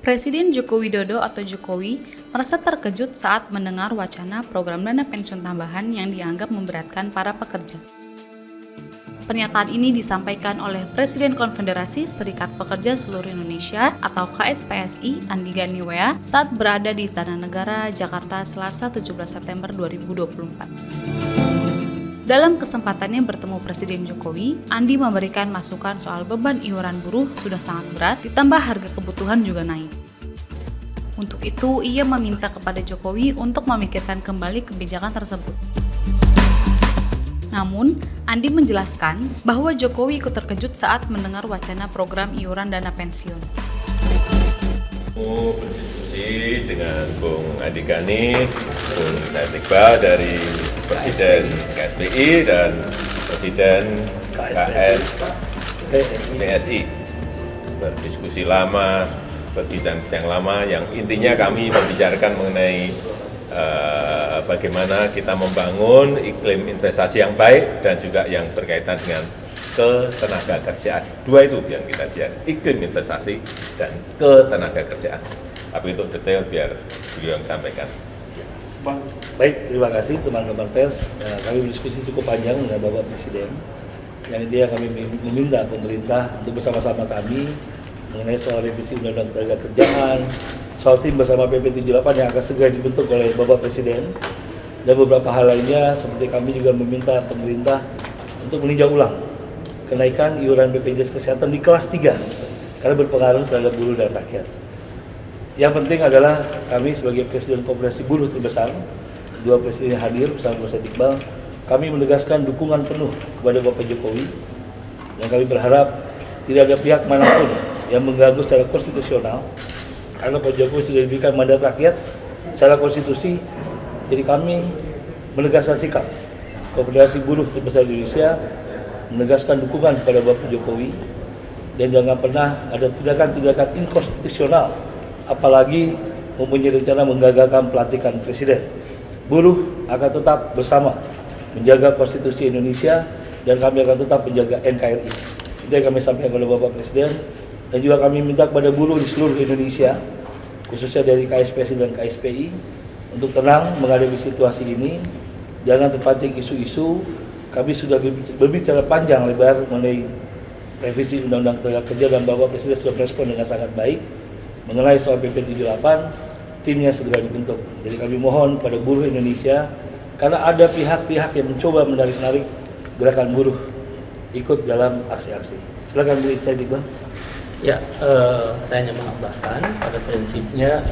Presiden Joko Widodo atau Jokowi merasa terkejut saat mendengar wacana program dana pensiun tambahan yang dianggap memberatkan para pekerja. Pernyataan ini disampaikan oleh Presiden Konfederasi Serikat Pekerja Seluruh Indonesia atau KSPSI Andi Ganiwea saat berada di Istana Negara, Jakarta, Selasa 17 September 2024. Dalam kesempatannya bertemu Presiden Jokowi, Andi memberikan masukan soal beban iuran buruh sudah sangat berat, ditambah harga kebutuhan juga naik. Untuk itu, ia meminta kepada Jokowi untuk memikirkan kembali kebijakan tersebut. Namun, Andi menjelaskan bahwa Jokowi ikut terkejut saat mendengar wacana program iuran dana pensiun. Berdiskusi dengan Bung Andi Gani, Bung Said Iqbal dari Presiden KSPI dan Presiden KSPSI. Berdiskusi lama, berbincang lama, yang intinya kami membicarakan mengenai bagaimana kita membangun iklim investasi yang baik dan juga yang berkaitan dengan ketenaga kerjaan. Dua itu yang kita lihat, iklim investasi dan ketenaga kerjaan. Tapi untuk detail biar beliau yang sampaikan. Baik, terima kasih teman-teman pers. Kami berdiskusi cukup panjang dengan Bapak Presiden. Yang intinya kami meminta pemerintah untuk bersama-sama kami mengenai soal revisi Undang-Undang Tenaga Kerjaan, soal tim bersama PP 78 yang akan segera dibentuk oleh Bapak Presiden, dan beberapa hal lainnya seperti kami juga meminta pemerintah untuk meninjau ulang kenaikan iuran BPJS Kesehatan di kelas 3 karena berpengaruh terhadap buruh dan rakyat. Yang penting adalah kami sebagai Presiden Konfederasi Buruh terbesar, dua presiden hadir bersama Bung Said Iqbal, kami menegaskan dukungan penuh kepada Bapak Jokowi, dan kami berharap tidak ada pihak manapun yang mengganggu secara konstitusional, karena Pak Jokowi sudah diberikan mandat rakyat secara konstitusi. Jadi kami menegaskan sikap Konfederasi Buruh terbesar di Indonesia, menegaskan dukungan kepada Bapak Jokowi, dan jangan pernah ada tindakan-tindakan inkonstitusional, apalagi mempunyai rencana menggagalkan pelantikan Presiden. Buruh akan tetap bersama menjaga konstitusi Indonesia, dan kami akan tetap menjaga NKRI. Itu yang kami sampaikan kepada Bapak Presiden, dan juga kami minta kepada buruh di seluruh Indonesia, khususnya dari KSPSI dan KSPI, untuk tenang menghadapi situasi ini. Jangan terpancing isu-isu. Kami sudah berbicara panjang lebar mengenai revisi Undang-Undang Tenaga Kerja, dan Bapak Presiden sudah merespon dengan sangat baik. Mengenai soal PP 78, timnya segera dibentuk. Jadi kami mohon pada buruh Indonesia, karena ada pihak-pihak yang mencoba menarik-narik gerakan buruh ikut dalam aksi-aksi. Silakan Bu Said Iqbal. Ya, saya hanya menambahkan pada prinsipnya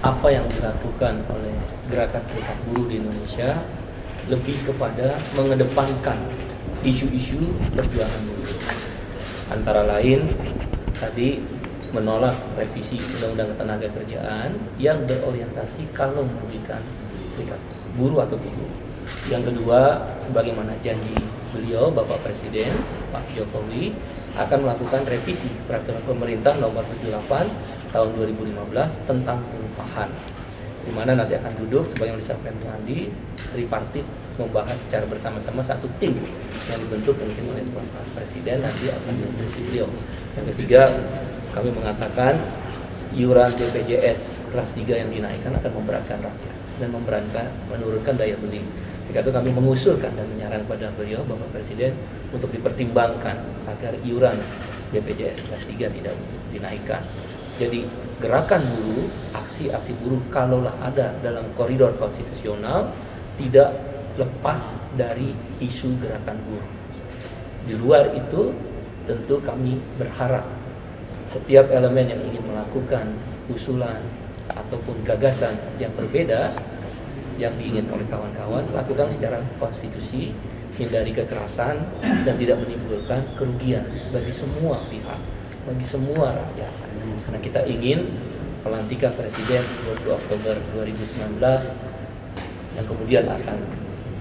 apa yang dilakukan oleh gerakan serikat buruh di Indonesia lebih kepada mengedepankan isu-isu perjuangan buruh. Antara lain tadi menolak revisi Undang-Undang Ketenaga Kerjaan yang berorientasi kalau merugikan serikat buruh atau buruh. Yang kedua, sebagaimana janji beliau Bapak Presiden Pak Jokowi akan melakukan revisi Peraturan Pemerintah Nomor 78 Tahun 2015 tentang pengupahan, di mana nanti akan duduk sebagaimana disampaikan Bung Andi, tripartit membahas secara bersama-sama satu tim yang dibentuk mungkin oleh Bapak Presiden nanti atas instruksi beliau. Yang ketiga, kami mengatakan iuran BPJS kelas 3 yang dinaikkan akan memberatkan rakyat dan menurunkan daya beli. Jika itu kami mengusulkan dan menyarankan kepada beliau Bapak Presiden untuk dipertimbangkan agar iuran BPJS kelas 3 tidak dinaikkan. Jadi gerakan buruh, aksi-aksi buruh kalaulah ada dalam koridor konstitusional tidak lepas dari isu gerakan buruh. Di luar itu tentu kami berharap setiap elemen yang ingin melakukan usulan ataupun gagasan yang berbeda yang diinginkan oleh kawan-kawan lakukan secara konstitusi, hindari kekerasan dan tidak menimbulkan kerugian bagi semua pihak, bagi semua rakyat. Karena kita ingin pelantikan Presiden 20 Oktober 2019 yang kemudian akan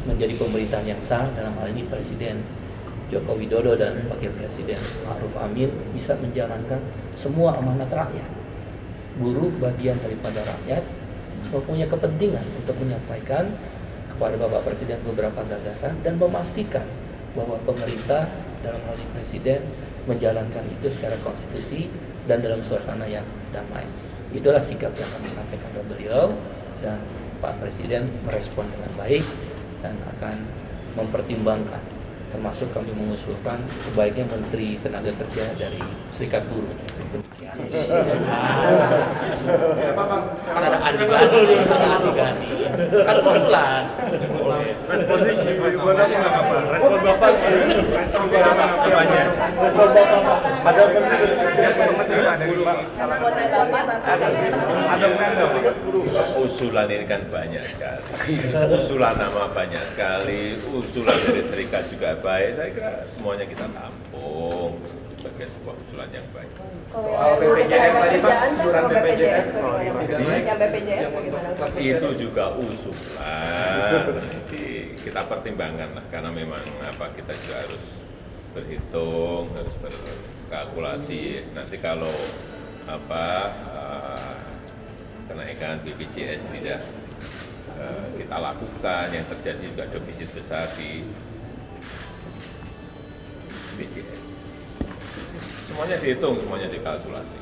menjadi pemerintahan yang sah, dalam hal ini Presiden Joko Widodo dan Wakil Presiden Ma'ruf Amin bisa menjalankan semua amanat rakyat. Buruh bagian daripada rakyat, mempunyai kepentingan untuk menyampaikan kepada Bapak Presiden beberapa gagasan dan memastikan bahwa pemerintah dalam hal ini Presiden menjalankan itu secara konstitusi dan dalam suasana yang damai. Itulah sikap yang kami sampaikan kepada beliau, dan Pak Presiden merespon dengan baik dan akan mempertimbangkan, termasuk kami mengusulkan sebaiknya Menteri Tenaga Kerja dari Serikat Buruh. Demikian. Kan ada Andi Gani, kan usulan. Usulan ini kan banyak sekali, usulan nama banyak sekali, usulan dari serikat juga baik. Saya kira semuanya kita tampung sebagai sebuah usulan yang baik. Soal BPJS tadi Pak, iuran BPJS yang BPJS bagaimana? Itu juga usulan, nanti kita pertimbangkan lah, karena memang kita juga harus berhitung, harus berkalkulasi. Nanti kalau kenaikan BPJS tidak kita lakukan, yang terjadi juga defisit besar di BPJS. Semuanya dihitung, semuanya dikalkulasi.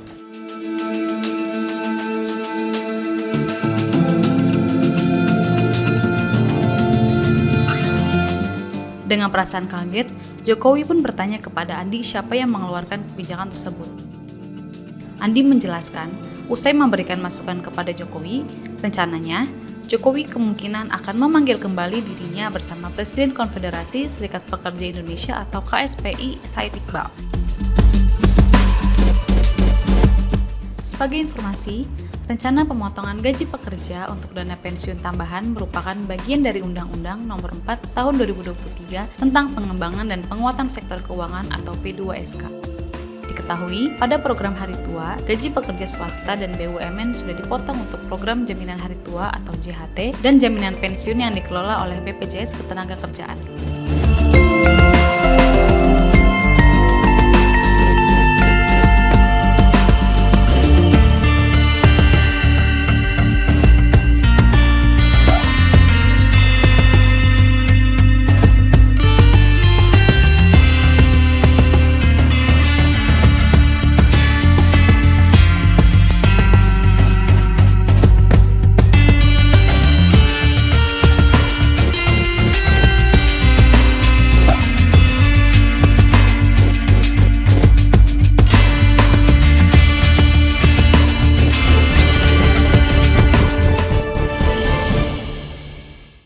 Dengan perasaan kaget, Jokowi pun bertanya kepada Andi siapa yang mengeluarkan kebijakan tersebut. Andi menjelaskan, usai memberikan masukan kepada Jokowi, rencananya Jokowi kemungkinan akan memanggil kembali dirinya bersama Presiden Konfederasi Serikat Pekerja Indonesia atau KSPI Said Iqbal. Sebagai informasi, rencana pemotongan gaji pekerja untuk dana pensiun tambahan merupakan bagian dari Undang-Undang Nomor 4 Tahun 2023 tentang pengembangan dan penguatan sektor keuangan atau P2SK. Diketahui, pada program Hari Tua, gaji pekerja swasta dan BUMN sudah dipotong untuk program Jaminan Hari Tua atau JHT dan jaminan pensiun yang dikelola oleh BPJS Ketenagakerjaan.